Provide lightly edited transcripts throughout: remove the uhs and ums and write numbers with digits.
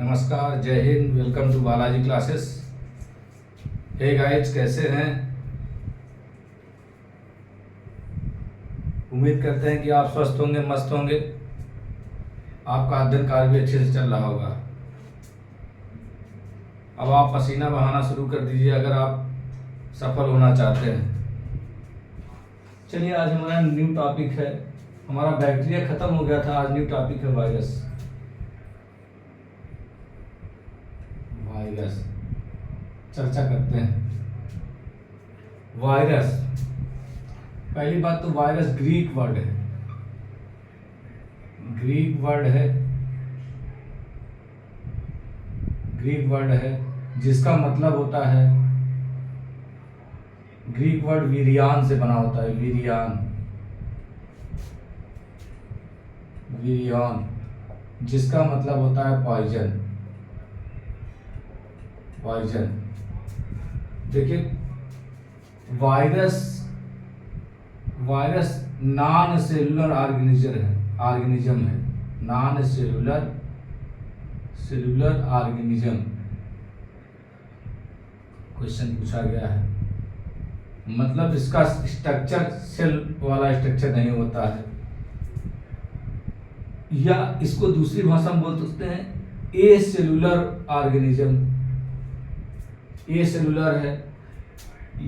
नमस्कार, जय हिंद, welcome to Balaji classes. Hey guys, कैसे हैं? उम्मीद करते हैं कि आप स्वस्थ होंगे, मस्त होंगे। आपका अध्ययन कार्य भी अच्छे से चल रहा होगा। अब आप पसीना बहाना शुरू कर दीजिए अगर आप सफल होना चाहते हैं। चलिए, आज हमारा न्यू टॉपिक है, हमारा बैक्टीरिया खत्म हो गया था, आज न्यू टॉपिक है वायरस। वायरस चर्चा करते हैं। वायरस, पहली बात तो वायरस ग्रीक वर्ड है। ग्रीक वर्ड है जिसका मतलब होता है, ग्रीक वर्ड वीरियान से बना होता है। वीरियान जिसका मतलब होता है पॉइजन। देखिए, वायरस नॉन सेलुलर ऑर्गेनिज्म है। नॉन सेलुलर ऑर्गेनिज्म क्वेश्चन पूछा गया है, मतलब इसका स्ट्रक्चर सेल वाला स्ट्रक्चर नहीं होता है, या इसको दूसरी भाषा में बोल सकते हैं ए सेलुलर ऑर्गेनिज्म। ए सेलुलर है,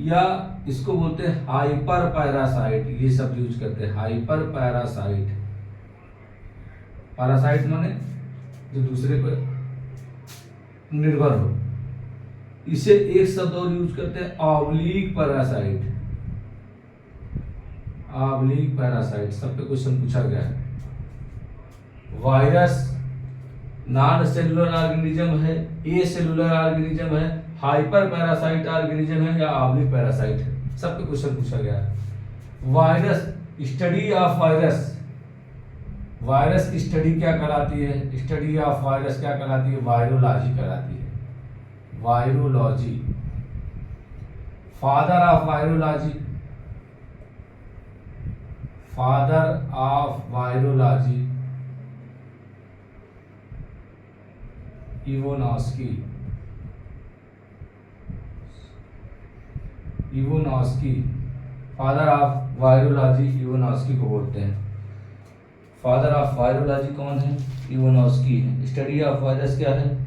या इसको बोलते हैं हाइपर पैरासाइट। ये सब यूज करते हैं, हाइपर पैरासाइट। पैरासाइट माने जो दूसरे पर निर्भर हो। इसे एक शब्द और यूज करते हैं, ऑब्लिक पैरासाइट। सब पे क्वेश्चन पूछा गया है। वायरस नॉन सेलुलर ऑर्गेनिज्म है, ए सेलुलर ऑर्गेनिज्म है, हाइपर पैरासाइट ऑर्गेनिज्म है, या ऑब्लिक पैरासाइट है। सब पे क्वेश्चन पूछा गया है। वायरस, स्टडी ऑफ वायरस की स्टडी क्या कहलाती है? स्टडी ऑफ वायरस क्या कहलाती है? वायरोलॉजी कहलाती है। Virology. Father of virology Ivanovsky. Father of virology Ivanovsky को बोलते हैं। फादर ऑफ वायरोलॉजी कौन है? इवोनॉस्की है। स्टडी ऑफ वायरस क्या है?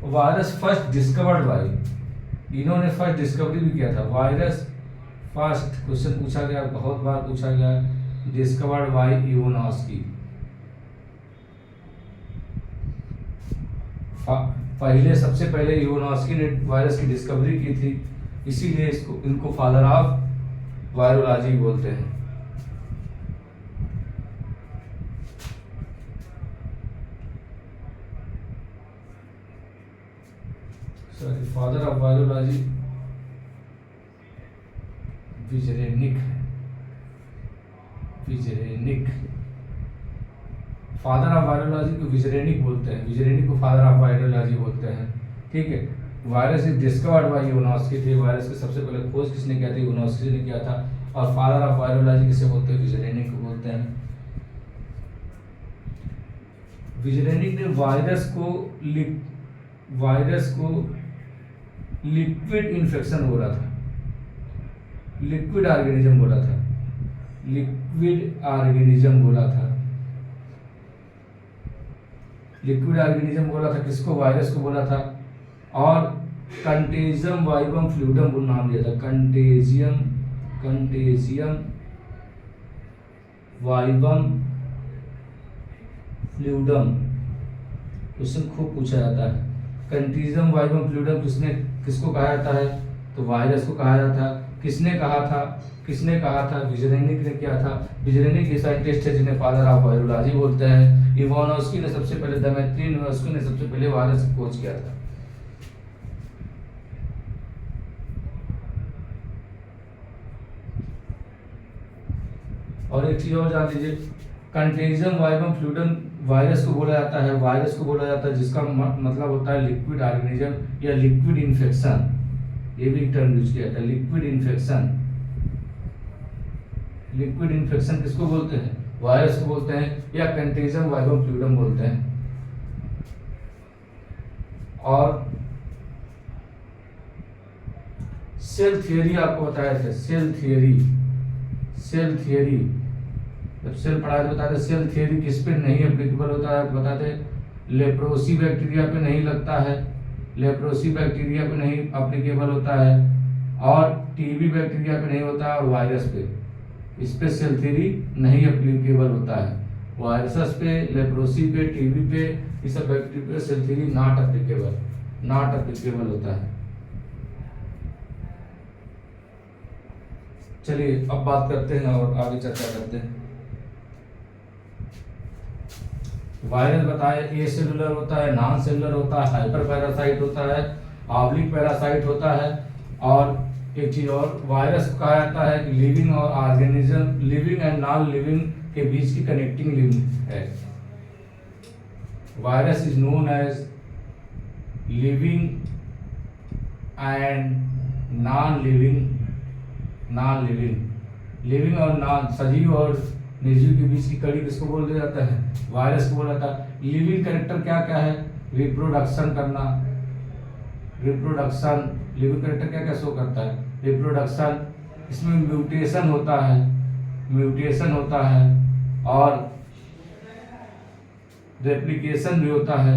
वायरस फर्स्ट डिस्कवर्ड बाय, इन्होंने फर्स्ट डिस्कवरी भी किया था। वायरस फर्स्ट क्वेश्चन पूछा गया, बहुत बार पूछा गया, डिस्कवर्ड बाय इवोनॉस्की। सबसे पहले इवोनॉस्की ने वायरस की डिस्कवरी की थी, इसीलिए इनको फादर ऑफ वायरोलॉजी बोलते हैं। Father of virology Beijerinck. Father of virology को विजरेनिक बोलते हैं, विजरेनिक को फादर ऑफ वायरोलॉजी बोलते हैं। ठीक है। वायरस इज डिस्कवर्ड बाय इवोनॉस्की थे। वायरस की सबसे पहले खोज किसने किया था? इवोनॉस्की ने किया था। और फादर ऑफ वायरोलॉजी किसे बोलते हैं? विजरेनिक को बोलते हैं। विजरेनिक ने वायरस को लिक्विड इन्फेक्शन बोला था, लिक्विड ऑर्गेनिज्म बोला था। किसको? वायरस को बोला था। और कंटेजियम वाइबम फ्लूइडम नाम दिया था। कंटेजियम वाइबम फ्लूइडम क्वेश्चन खूब पूछा जाता है। कंटेजियम वाइबम फ्लूइडम किसको कहा जाता है? तो वायरस को कहा जाता है। किसने कहा था? विजरेनिक ने किया था। विजरेनिक एक साइंटिस्ट है जिन्हें फादर ऑफ वायरोलॉजी बोलते हैं। इवानोस्की ने सबसे पहले, दमेत्री इवानोस्की ने सबसे पहले वायरस की खोज किया था। और एक चीज और जान लीजिए, कंटेजियम वाइबम फ्लूइडम वायरस को बोला जाता है, जिसका मतलब होता है लिक्विड ऑर्गेनिज्म या लिक्विड इन्फेक्शन। ये भी टर्म यूज किया था, लिक्विड इन्फेक्शन किसको बोलते हैं? वायरस को बोलते हैं, या कंटेजियम वाइबम फ्लूइडम बोलते हैं। और सेल थियरी आपको बताया था, सेल थियरी जब सेल पढ़ाए तो बताते सेल थियरी किस पे नहीं एप्लीकेबल होता है, बताते लेप्रोसी बैक्टीरिया पे नहीं लगता है, लेप्रोसी बैक्टीरिया पे नहीं एप्लीकेबल होता है, और टीबी बैक्टीरिया पे नहीं होता है, और वायरस पे, इस पे सेल थ्योरी नहीं एप्लीकेबल होता है। वायरसेस पे, लेप्रोसी पे, टीबी पे, इस सब बैक्टीरिया पे सेल थ्योरी नॉट एप्लीकेबल होता है। चलिए अब बात करते हैं और आगे चर्चा करते हैं। वायरस बताए ए सेलुलर होता है, नॉन सेलुलर होता है, हाइपर पैरासाइट होता है, ऑब्लिक पैरासाइट होता है, और एक चीज और, वायरस कहा जाता है कि लिविंग और organism, living and non living के बीच की कनेक्टिंग लिंक है। Virus is known as living and non living, living और नॉन, सजीव और निर्जीव के बीच की कड़ी किसको बोल दिया जाता है, वायरस को बोला जाता है। लिविंग कैरेक्टर क्या क्या है, रिप्रोडक्शन करना, रिप्रोडक्शन, लिविंग कैरेक्टर क्या क्या शो करता है, रिप्रोडक्शन, इसमें म्यूटेशन होता है, और रेप्लिकेशन भी होता है,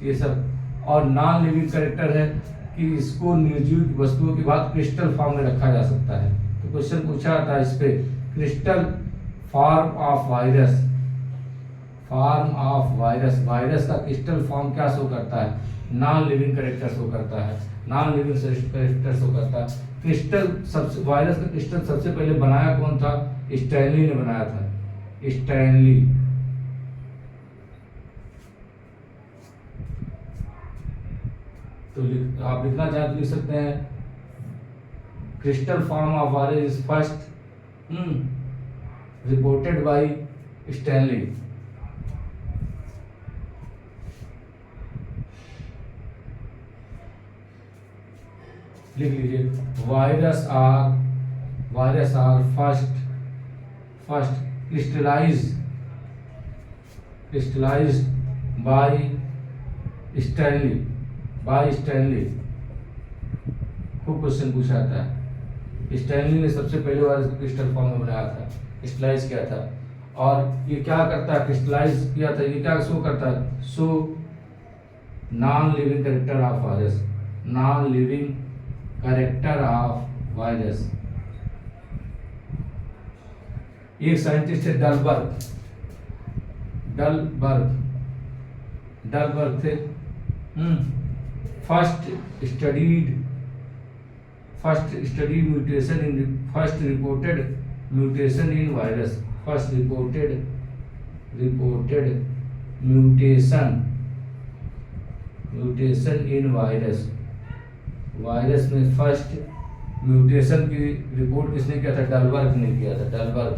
ये सब। और नॉन लिविंग कैरेक्टर है कि इसको निर्जीव वस्तुओं के बाद क्रिस्टल फॉर्म में रखा जा सकता है। तो क्वेश्चन पूछा था इस पे, crystal form of virus, virus का क्रिस्टल फॉर्म क्या शो करता है, नॉन लिविंग कैरेक्टर शो करता है, नॉन लिविंग कैरेक्टर शो करता है। क्रिस्टल सबसे, वायरस का क्रिस्टल सबसे पहले बनाया कौन था, स्टैनली ने बनाया था, स्टैनली। तो आप लिखना चाहें तो लिख सकते हैं, crystal form of virus is first reported by Stanley. लिख लीजिए, virus are first crystallised by Stanley. खूब क्वेश्चन पूछा जाता है। स्टैनली ने सबसे पहले वायरस को क्रिस्टल फॉर्म में बनाया था, क्रिस्टलाइज किया था। और ये क्या करता है, क्रिस्टलाइज किया था, ये क्या शो करता है, show non living character of virus, non living character of virus. एक साइंटिस्ट है डलबर्ग थे, first reported mutation in virus, first reported mutation in virus में फर्स्ट म्यूटेशन की रिपोर्ट किसने किया था, डलबर्ग ने किया था, डलबर्ग।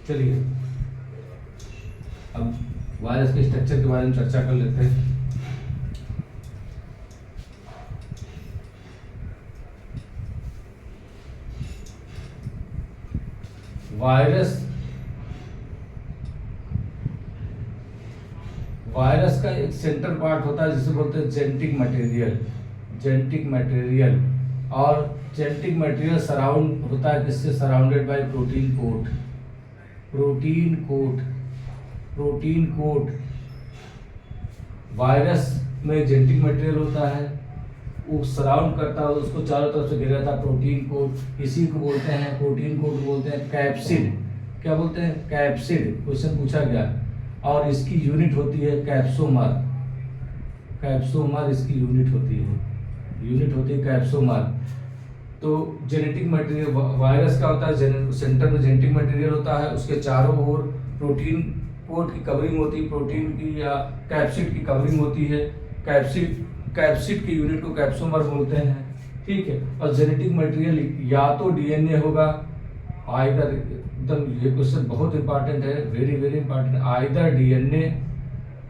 चलिए अब वायरस के स्ट्रक्चर के बारे में चर्चा कर लेते हैं। वायरस का एक सेंटर पार्ट होता है जिसे बोलते हैं जेनेटिक मटेरियल, और जेनेटिक मटेरियल सराउंड होता है किससे, surrounded by protein coat. Virus में जेनेटिक मटेरियल होता है, वो सराउंड करता है, उसको चारों तरफ से घेरा था प्रोटीन कोट। इसी को बोलते हैं, प्रोटीन कोट बोलते हैं कैप्सिड। क्या बोलते हैं, कैप्सिड। क्वेश्चन पूछा गया। और इसकी यूनिट होती है कैप्सोमर इसकी यूनिट होती है कैप्सोमर। तो जेनेटिक मटेरियल वायरस का होता है, सेंटर में जेनेटिक मटेरियल होता है, उसके चारों ओर प्रोटीन कोट की कवरिंग होती है, प्रोटीन की या कैप्सिड की कवरिंग होती है। कैप्सिड की यूनिट को कैप्सोमर बोलते हैं, ठीक है। और जेनेटिक मटेरियल या तो डीएनए होगा, आइदर, एकदम ये क्वेश्चन बहुत इंपॉर्टेंट है, very very important, either DNA,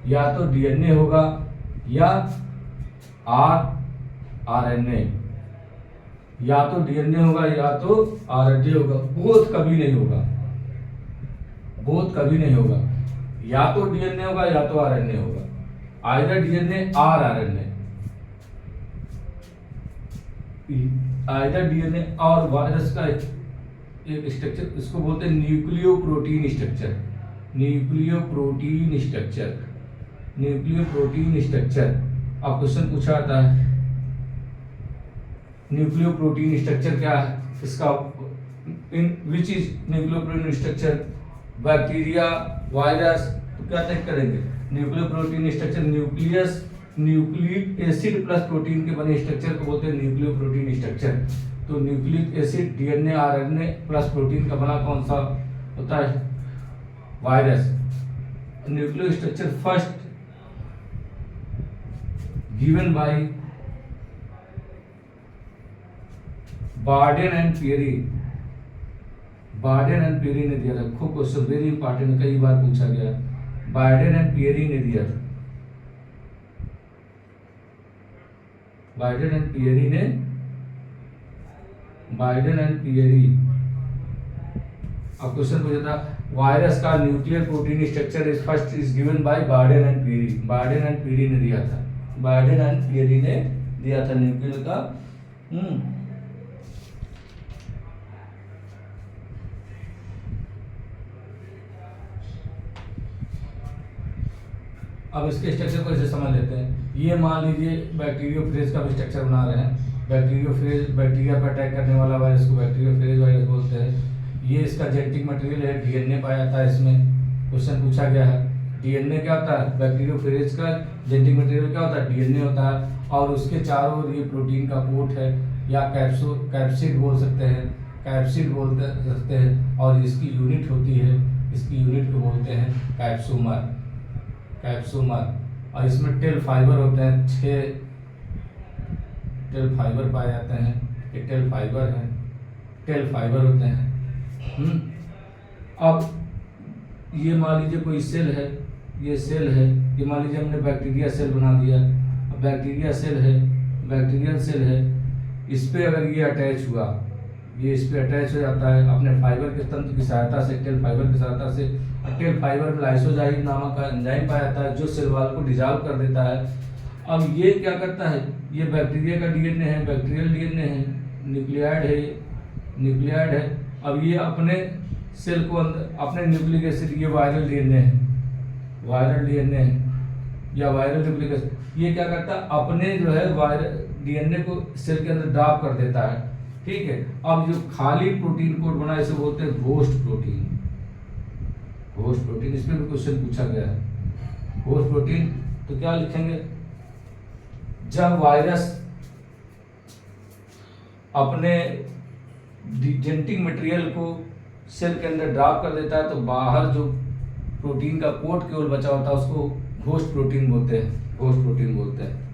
या तो डीएनए होगा या आरएनए, या तो डीएनए होगा या तो आरएनए होगा, बोथ कभी नहीं होगा, बोथ कभी नहीं होगा। या तो डीएनए होगा या तो आरएनए होगा, आइदर डीएनए और आरएनए, आइदर डीएनए और वायरस का एक स्ट्रक्चर, इसको बोलते हैं nucleoprotein structure, nucleoprotein structure, nucleoprotein structure. अब क्वेश्चन पूछा जाता है न्यूक्लियो प्रोटीन स्ट्रक्चर क्या है इसका, in which is nucleoprotein structure, bacteria, virus, तो क्या चेक करेंगे, nucleoprotein structure, nucleus, nucleic acid plus protein के बने स्ट्रक्चर को बोलते हैं न्यूक्लियो प्रोटीन स्ट्रक्चर। तो nucleic acid, DNA, RNA plus protein का बना कौन सा होता है, virus. Nucleo structure first given by Bawden and Pirie, Bawden and Pirie ने दिया था, खूब क्वेश्चन वेरी इंपॉर्टेंट, कई बार पूछा गया, बार्डेन एंड पियरी ने दिया था, बार्डेन एंड पियरी ने, बार्डेन एंड पियरी। अब क्वेश्चन पूछा था वायरस का nuclear protein structure is first is given by Bawden and Pirie, Bawden and Pirie ने दिया था, बार्डेन एंड पियरी ने दिया था न्यूक्लियर का। अब इसके स्ट्रक्चर को ऐसे समझ लेते हैं, ये मान लीजिए बैक्टीरियोफेज का भी स्ट्रक्चर बना रहे हैं, बैक्टीरियोफेज, बैक्टीरिया पर अटैक करने वाला वायरस को बैक्टीरियोफेज वायरस बोलते हैं। ये इसका जेनेटिक मटेरियल है, डीएनए पाया जाता है इसमें, क्वेश्चन पूछा गया है डीएनए क्या होता है, बैक्टीरियोफेज का जेनेटिक मटेरियल क्या होता है, डीएनए होता है, और उसके चारों ओर ये प्रोटीन का कोट है, या कैप्सिड बोल सकते हैं, कैप्सिड बोलते सकते हैं, और इसकी यूनिट होती है, इसकी यूनिट को बोलते हैं कैप्सोमर, कैप्सोमर। और इसमें टेल फाइबर होते हैं, 6 टेल फाइबर पाए जाते हैं, ये टेल फाइबर है, टेल फाइबर होते हैं। अब ये मान लीजिए कोई सेल है, ये सेल है, ये मान लीजिए हमने बैक्टीरिया सेल बना दिया, अब बैक्टीरिया सेल है, बैक्टीरियल सेल है, इस पे अगर ये अटैच हुआ, ये इस पे अटैच हो जाता है अपने फाइबर के तंत्र की सहायता से, टेल फाइबर की सहायता से, टेल फाइबर में लाइसोजाइम नामक का एंजाइम पाया जाता है जो सेल वॉल को डिसॉल्व कर देता है। अब ये क्या करता है, ये बैक्टीरिया का डीएनए है, बैक्टीरियल डीएनए है, न्यूक्लियाइड है, न्यूक्लियाइड है। अब ये अपने सेल को अंदर, अपने न्यूक्लिक एसिड, ये वायरल डीएनए है, वायरल डीएनए है या वायरल न्यूक्लिक एसिड, ये क्या करता है अपने जो है वायरल डीएनए को सेल के अंदर ड्रॉप कर देता है, ठीक है। अब जो खाली प्रोटीन कोड बना इसे बोलते हैं होस्ट प्रोटीन, होस्ट प्रोटीन। इसमें भी क्वेश्चन पूछा गया है होस्ट प्रोटीन, तो क्या लिखेंगे, जब वायरस अपने जेनेटिक मटेरियल को सेल के अंदर ड्रॉप कर देता है तो बाहर जो प्रोटीन का कोट केवल बचा होता है उसको होस्ट प्रोटीन बोलते हैं, होस्ट प्रोटीन बोलते हैं।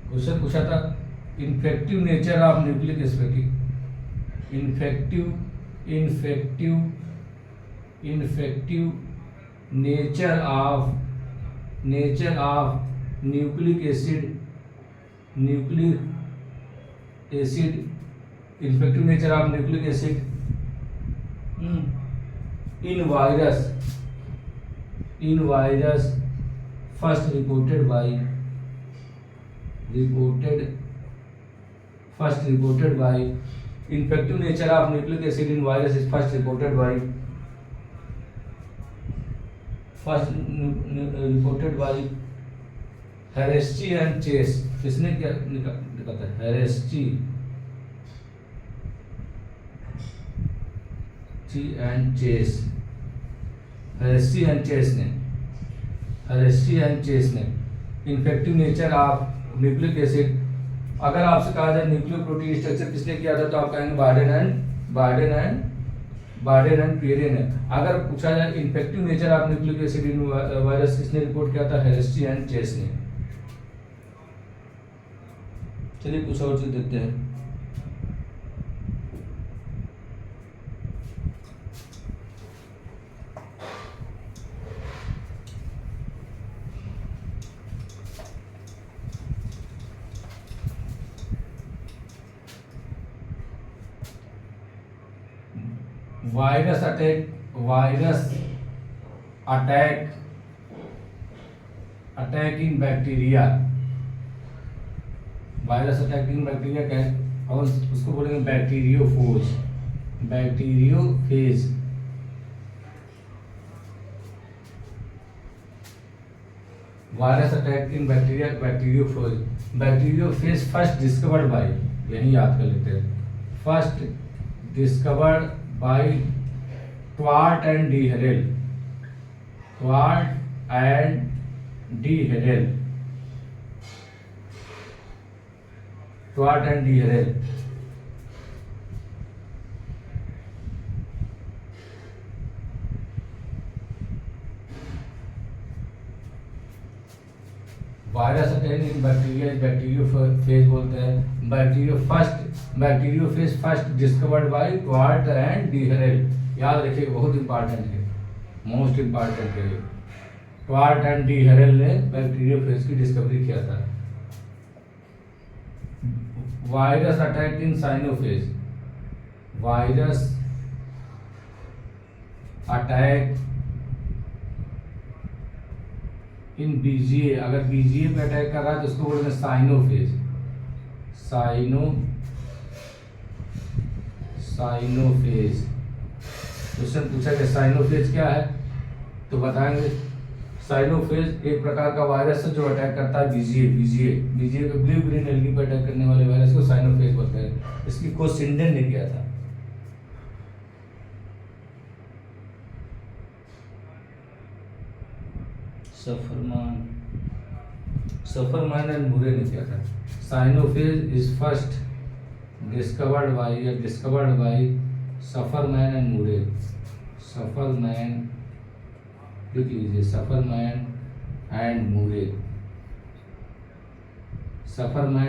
क्वेश्चन पूछा था infective nature of nucleic acid, infective nature of nucleic acid, infective nature of nucleic acid in virus first reported bye infective nature of nucleic acid in virus is first reported by Hershey and Chase। किसने क्या निकाला था, Hershey and Chase, Hershey and Chase ने infective nature of nucleic acid. अगर आपसे कहा जाए nucleo protein structure किसने किया था तो आप कहेंगे बार्डेन एंड पियरे ने। अगर पूछा जाए infective nature of nucleic acid in virus किसने रिपोर्ट किया था, हेरेस्टी एंड चेस ने। चलिए कुछ और चीज देखते हैं। Virus attack in bacteria. Virus attack in bacteria क्या है, और उसको बोलेंगे bacteriophage. Virus attack in bacteriophage first discovered by, यही याद कर लेते हैं, first discovered by Twort and d'Herelle. Virus attack in bacteriophage बोलते हैं। Bacteriophage first discovered by Twort and d'Herelle. याद रखिए, बहुत इंपॉर्टेंट है, मोस्ट इंपॉर्टेंट है। ट्वार्ट एंड डी हेरेल ने बैक्टीरियोफेज की डिस्कवरी किया था। Virus attack in cyanophage. Virus attack in BGA. अगर बीजीए पे अटैक कर रहा है तो उसको बोलते हैं साइनोफेज। साइनोफेज क्वेश्चन पूछा गया साइनोफेज क्या है, तो बताएंगे साइनोफेज एक प्रकार का वायरस है जो अटैक करता है बीजीए पे, ब्लू ग्रीन एल्गी पे अटैक करने वाले वायरस को साइनोफेज बोलते हैं। इसकी खोज सिंडेन ने किया था। सफरमैन एंड मूरे ने किया था। Cyanophage is first discovered by Safferman and Moore. लिख लीजिए, सफरमैन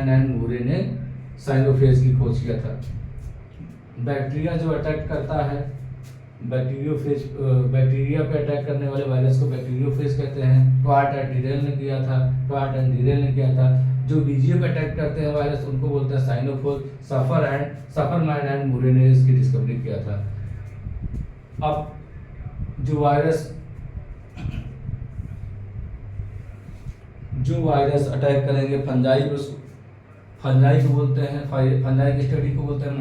एंड मूरे ने साइनोफेज की खोज किया था। बैक्टीरिया जो अटैक करता है, बैक्टीरिया पे अटैक करने वाले वायरस को बैक्टीरियोफेज कहते हैं। ट्वार्ट एंड डीरेल ने किया था। जो बीजीए पे अटैक करते हैं वायरस, उनको बोलते हैं साइनोफेज। सफरमैन एंड मूरे ने इसकी डिस्कवरी किया था। अब जो अटैक करेंगे फंजाई को बोलते हैं, फंजाई की स्टडी को बोलते हैं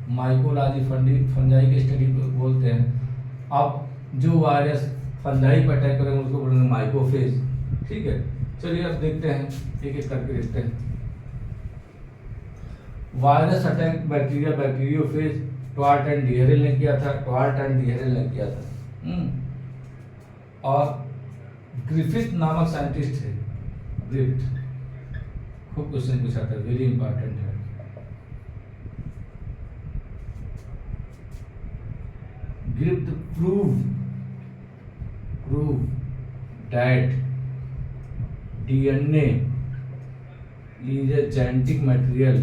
माइकोलॉजी फंजाई की स्टडी को बोलते हैं। अब जो वायरस फंजाई पर अटैक करेंगे उसको बोलेंगे माइकोफेज। ठीक है, चलिए अब देखते हैं, एक एक करके देखते हैं। Virus attack bacteriophage Twort and d'Herelle ने किया था। और ग्रिफिथ नामक साइंटिस्ट है, खूब क्वेश्चन पूछा था, वेरी इंपॉर्टेंट है। Griffith prove that DNA is a genetic material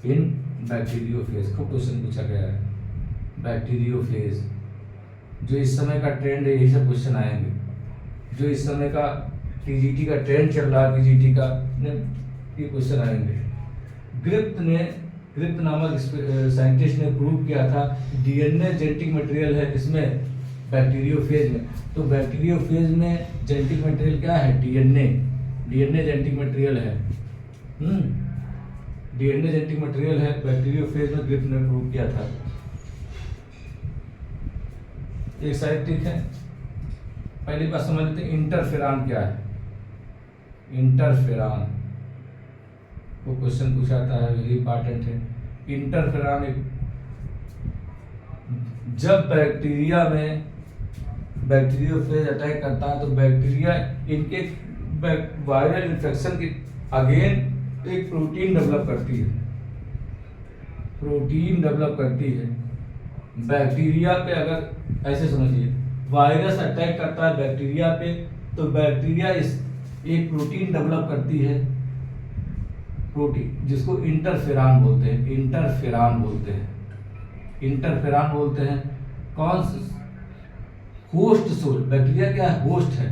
in bacteriophage. खूब क्वेश्चन पूछा गया है। बैक्टीरियोफेज जो इस समय का ट्रेंड है, यही सब क्वेश्चन आएंगे। जो इस समय का टीजीटी का ट्रेंड चल रहा है, पीजीटी का, ये क्वेश्चन आएंगे। ग्रिफ्थ नामक साइंटिस्ट ने प्रूव किया था DNA जेनेटिक मटेरियल है इसमें, बैक्टीरियोफेज में। तो बैक्टीरियोफेज में जेनेटिक मटेरियल क्या है? DNA जेनेटिक मटेरियल है। DNA जेनेटिक मटेरियल है बैक्टीरियोफेज में, ग्रिफ्थ ने प्रूव किया था। एक साइड ठीक है। पहली बात समझ लेते हैं, इंटरफेरॉन क्या है। इंटरफेरॉन वो क्वेश्चन पूछा था, वेरी इंपॉर्टेंट है। इंटरफेरॉन जब बैक्टीरियोफेज अटैक करता है तो बैक्टीरिया इनके वायरल इन्फेक्शन के अगेन एक प्रोटीन डेवलप करती है। बैक्टीरिया पे अगर ऐसे समझिए, वायरस अटैक करता है बैक्टीरिया पे, तो बैक्टीरिया इस एक प्रोटीन डेवलप करती है, प्रोटीन जिसको इंटरफेरॉन बोलते हैं, इंटरफेरॉन बोलते हैं, इंटरफेरॉन बोलते हैं। कौन सा? होस्ट सेल, बैक्टीरिया क्या है? होस्ट है,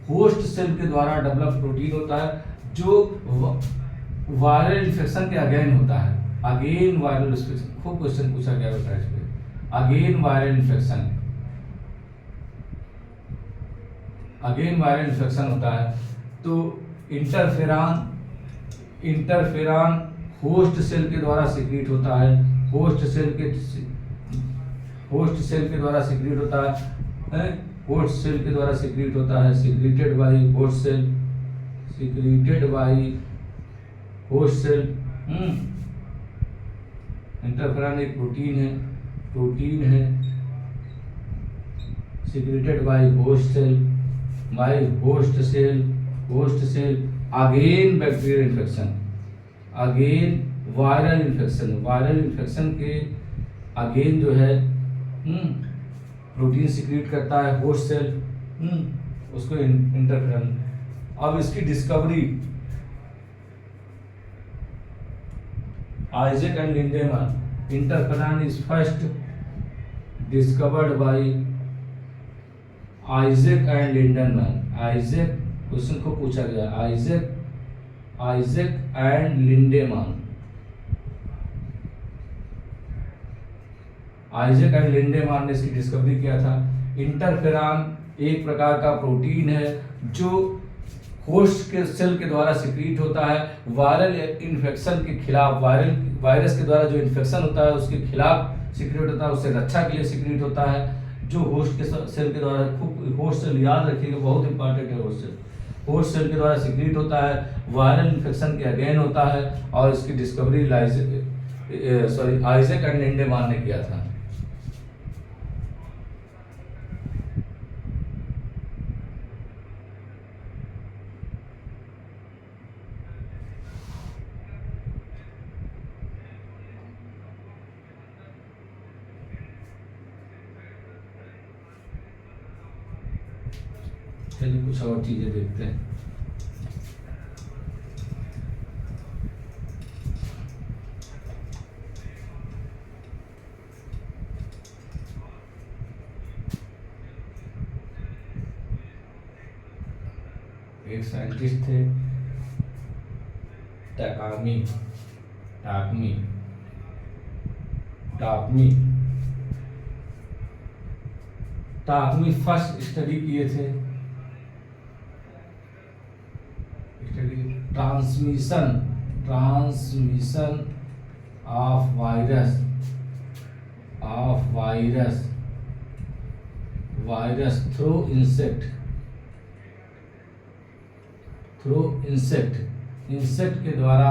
होस्ट सेल के द्वारा डेवलप प्रोटीन होता है जो वायरल इन्फेक्शन के अगेन होता है। अगेन वायरल इन्फेक्शन, खूब क्वेश्चन पूछा गया बेटा इस पे। Again viral infection, again viral infection होता है। तो इंटरफेरॉन, इंटरफेरॉन होस्ट सेल के द्वारा सिक्रीट होता है, होस्ट सेल के द्वारा सिक्रीट होता है, होस्ट सेल के द्वारा सिक्रीट होता है, secreted by host cell, secreted by host cell. Interferon एक प्रोटीन है, प्रोटीन है, secreted by host cell, by host cell, host cell. Again bacterial infection, again viral infection, viral infection के again जो है प्रोटीन सिक्रीट करता है host cell, उसको interferon. अब इसकी discovery Isaac and Lindenmann, interferon is first discovered by Isaac and Lindenmann. Isaac, question को पूछा गया, Isaac and Lindenmann, Isaac and Lindenmann ने इसकी डिस्कवरी किया था। इंटरफेरॉन एक प्रकार का प्रोटीन है जो होस्ट के सेल के द्वारा सिक्रीट होता है वायरल इन्फेक्शन के खिलाफ, वायरस के द्वारा जो इन्फेक्शन होता है उसके खिलाफ सिक्रीट होता है, उससे रक्षा के लिए सिक्रीट होता है, जो होस्ट के सेल के द्वारा, खूब होस्ट सेल याद रखिएगा, बहुत इंपॉर्टेंट है होस्ट सेल, होस्ट सेल के द्वारा सिक्रीट होता है, वायरल इन्फेक्शन के अगेन होता है, और इसकी डिस्कवरी आइजैक एंड लिंडेमैन ने किया था। चलिए कुछ और चीजें देखते हैं। एक साइंटिस्ट थे टाकामी, टाकमी, टाकमी, टाकमी फर्स्ट स्टडी किए थे, transmission, transmission of virus, of virus, virus through insect, through insect, insect के द्वारा,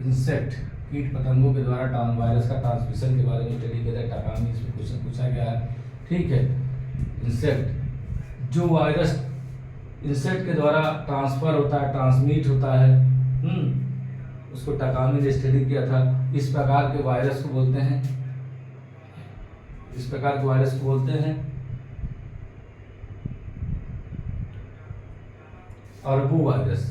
इंसेक्ट कीट पतंगों के द्वारा वायरस का ट्रांसमिशन के बारे में स्टडी किया था। टाकामी इसमें क्वेश्चन पूछा गया है, ठीक है। इंसेक्ट, जो वायरस इंसेक्ट के द्वारा ट्रांसफर होता है, ट्रांसमिट होता है, उसको टाकामी ने स्टडी किया था। इस प्रकार के वायरस को बोलते हैं, इस प्रकार के वायरस को बोलते हैं अरबू वायरस,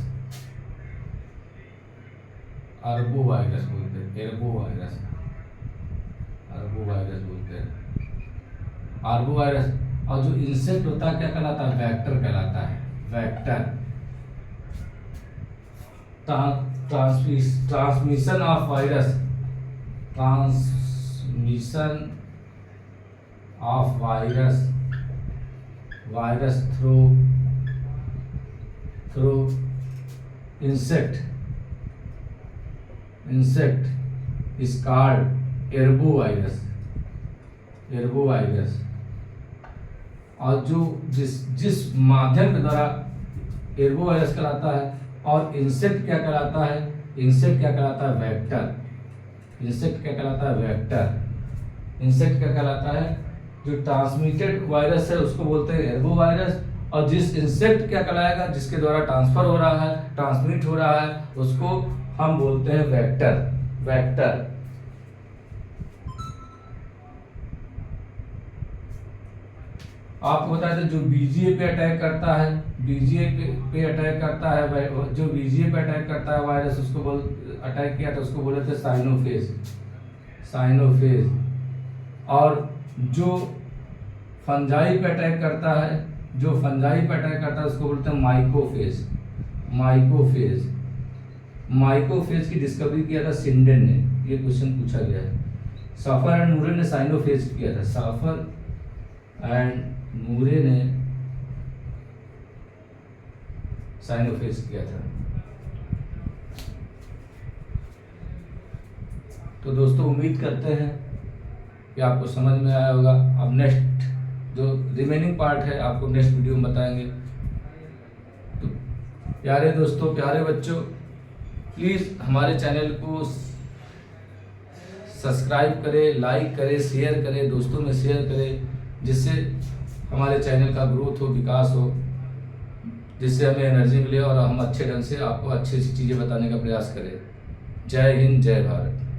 अरबू वायरस बोलते हैं, एरबू वायरस, अरबू वायरस बोलते हैं, अरबू वायरस। और जो इंसेक्ट होता है क्या कहलाता है? वेक्टर कहलाता है, vector. Transmission of virus, transmission of virus, virus through insect, insect is called arbo virus, arbo virus. और जो जिस माध्यम के द्वारा एरबू वायरस कहलाता है, और इंसेक्ट क्या कहलाता है? इंसेक्ट क्या कहलाता है? वेक्टर। इंसेक्ट क्या कहलाता है? वेक्टर। इंसेक्ट क्या कहलाता है? जो ट्रांसमिटेड वायरस है उसको बोलते हैं एरबू वायरस, और जिस इंसेक्ट क्या कहलाएगा, जिसके द्वारा ट्रांसफर हो रहा है, ट्रांसमिट हो रहा है, उसको हम बोलते हैं वेक्टर, वेक्टर। आपको बताया था जो बीजीए पे अटैक करता है, बीजीए पे अटैक करता है, जो बीजीए पे अटैक करता है वायरस, उसको अटैक किया था उसको बोले थे साइनोफेज, साइनोफेज। और जो फंजाई पे अटैक करता है, जो फंजाई पे अटैक करता है उसको बोलते हैं माइकोफेज, माइकोफेज। माइकोफेज की डिस्कवरी किया था सिंडेन ने, ये क्वेश्चन पूछा गया है। साफर एंड मूरे ने साइनोफेज किया था, साफर एंड मूरे ने साइनोफेज किया था। तो दोस्तों उम्मीद करते हैं कि आपको समझ में आया होगा। अब नेक्स्ट जो रिमेनिंग पार्ट है आपको नेक्स्ट वीडियो में बताएंगे। तो प्यारे दोस्तों, प्यारे बच्चों, प्लीज़ हमारे चैनल को सब्सक्राइब करें, लाइक करें, शेयर करें, दोस्तों में शेयर करें, जिससे हमारे चैनल का ग्रोथ हो, विकास हो, जिससे हमें एनर्जी मिले और हम अच्छे ढंग से आपको अच्छी अच्छी चीज़ें बताने का प्रयास करें। जय हिंद, जय भारत।